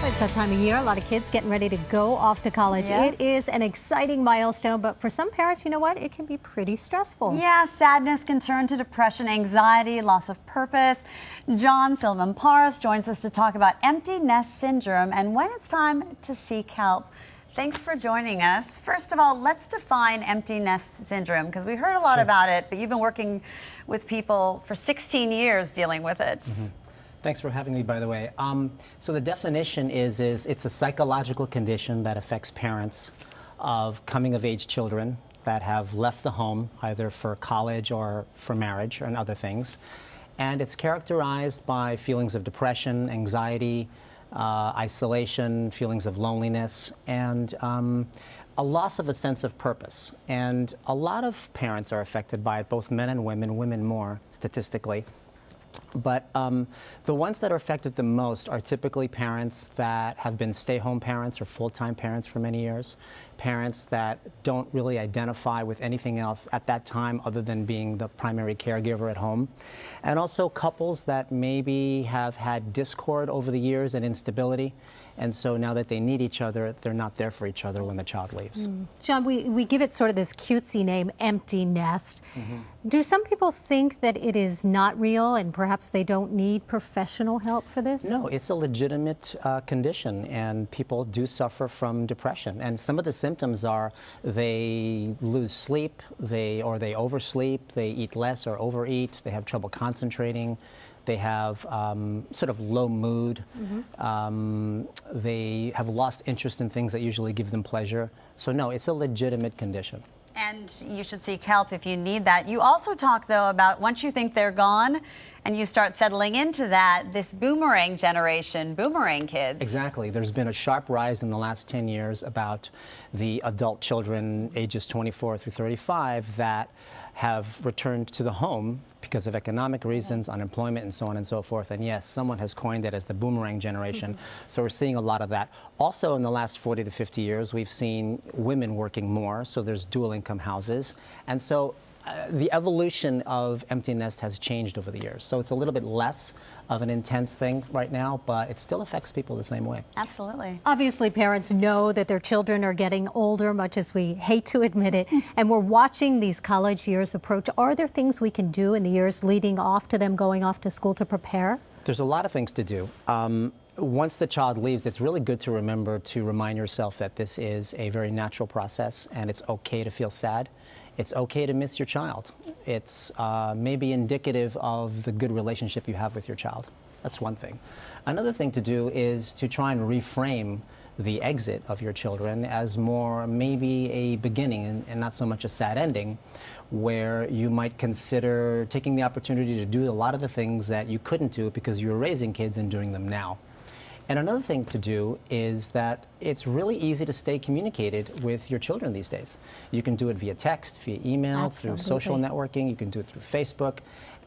It's that time of year. A lot of kids getting ready to go off to college. Yeah. It is an exciting milestone, but for some parents, you know what? It can be pretty stressful. Yeah, sadness can turn to depression, anxiety, loss of purpose. John Tsilimparis joins us to talk about empty nest syndrome and when it's time to seek help. Thanks for joining us. First of all, let's define empty nest syndrome, because we heard a lot about it, but you've been working with people for 16 years dealing with it. Mm-hmm. Thanks for having me, by the way. So the definition is it's a psychological condition that affects parents of coming-of-age children that have left the home, either for college or for marriage and other things. And it's characterized by feelings of depression, anxiety, isolation, feelings of loneliness, and a loss of a sense of purpose. And a lot of parents are affected by it, both men and women more, statistically. But the ones that are affected the most are typically parents that have been stay-home parents or full-time parents for many years, parents that don't really identify with anything else at that time other than being the primary caregiver at home, and also couples that maybe have had discord over the years and instability, and so now that they need each other, they're not there for each other when the child leaves. John, we give it sort of this cutesy name, empty nest. Do some people think that it is not real and perhaps they don't need professional help for this? No, it's a legitimate condition, and people do suffer from depression. And some of the symptoms are they lose sleep, they oversleep, they eat less or overeat, they have trouble concentrating, they have sort of low mood, they have lost interest in things that usually give them pleasure. So no, it's a legitimate condition. And you should seek help if you need that. You also talk, though, about once you think they're gone and you start settling into that, this boomerang generation, boomerang kids. Exactly. There's been a sharp rise in the last 10 years about the adult children ages 24 through 35 that have returned to the home because of economic reasons, unemployment, and so on and so forth. And yes, someone has coined it as the boomerang generation. So we're seeing a lot of that. Also, in the last 40 to 50 years, we've seen women working more, so there's dual income houses. And so the evolution of empty nest has changed over the years. So it's a little bit less of an intense thing right now, but it still affects people the same way. Absolutely. Obviously, parents know that their children are getting older, much as we hate to admit it, and we're watching these college years approach. Are there things we can do in the years leading off to them going off to school to prepare? There's a lot of things to do. Once the child leaves, it's really good to remember to remind yourself that this is a very natural process and it's okay to feel sad. It's okay to miss your child. It's maybe indicative of the good relationship you have with your child. That's one thing. Another thing to do is to try and reframe the exit of your children as more maybe a beginning and not so much a sad ending, where you might consider taking the opportunity to do a lot of the things that you couldn't do because you were raising kids and doing them now. And another thing to do is that it's really easy to stay communicated with your children these days. You can do it via text, via email, through social networking, you can do it through Facebook,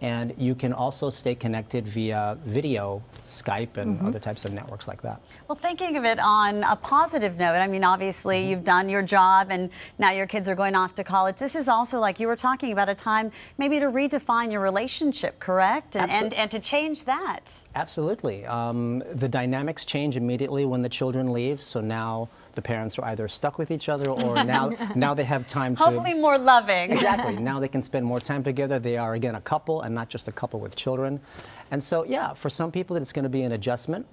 and you can also stay connected via video, Skype, and other types of networks like that. Well, thinking of it on a positive note, I mean, obviously you've done your job and now your kids are going off to college. This is also, like you were talking about, a time maybe to redefine your relationship, correct? And to change that. Absolutely. The dynamics change immediately when the children leave, so now the parents are either stuck with each other or now they have time to... Hopefully more loving. Exactly. Now they can spend more time together. They are, again, a couple and not just a couple with children. And so, yeah, for some people it's going to be an adjustment.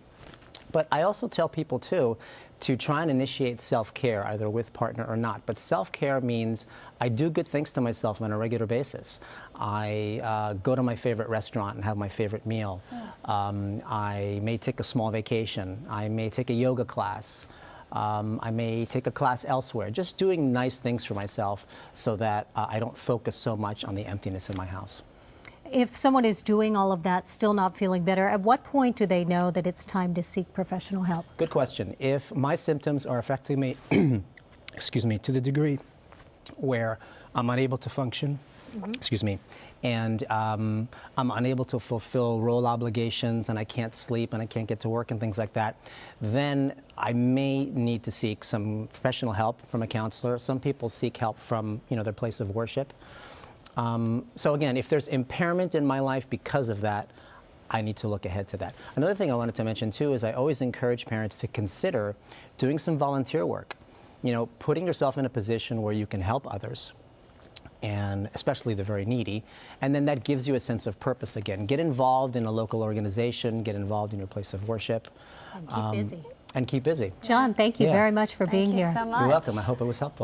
But I also tell people, too, to try and initiate self-care, either with partner or not. But self-care means I do good things to myself on a regular basis. I go to my favorite restaurant and have my favorite meal. I may take a small vacation. I may take a yoga class. I may take a class elsewhere, just doing nice things for myself so that I don't focus so much on the emptiness in my house. If someone is doing all of that, still not feeling better, at what point do they know that it's time to seek professional help? Good question. If my symptoms are affecting me, excuse me, to the degree where I'm unable to function, excuse me, and I'm unable to fulfill role obligations and I can't sleep and I can't get to work and things like that, then I may need to seek some professional help from a counselor. Some people seek help from, their place of worship. So again, if there's impairment in my life because of that, I need to look ahead to that. Another thing I wanted to mention too is I always encourage parents to consider doing some volunteer work. You know, putting yourself in a position where you can help others, and especially the very needy, and then that gives you a sense of purpose again. Get involved in a local organization, get involved in your place of worship. And keep busy. And keep busy. John, thank you Yeah. very much for being Thank you here. so much. You're welcome. I hope it was helpful.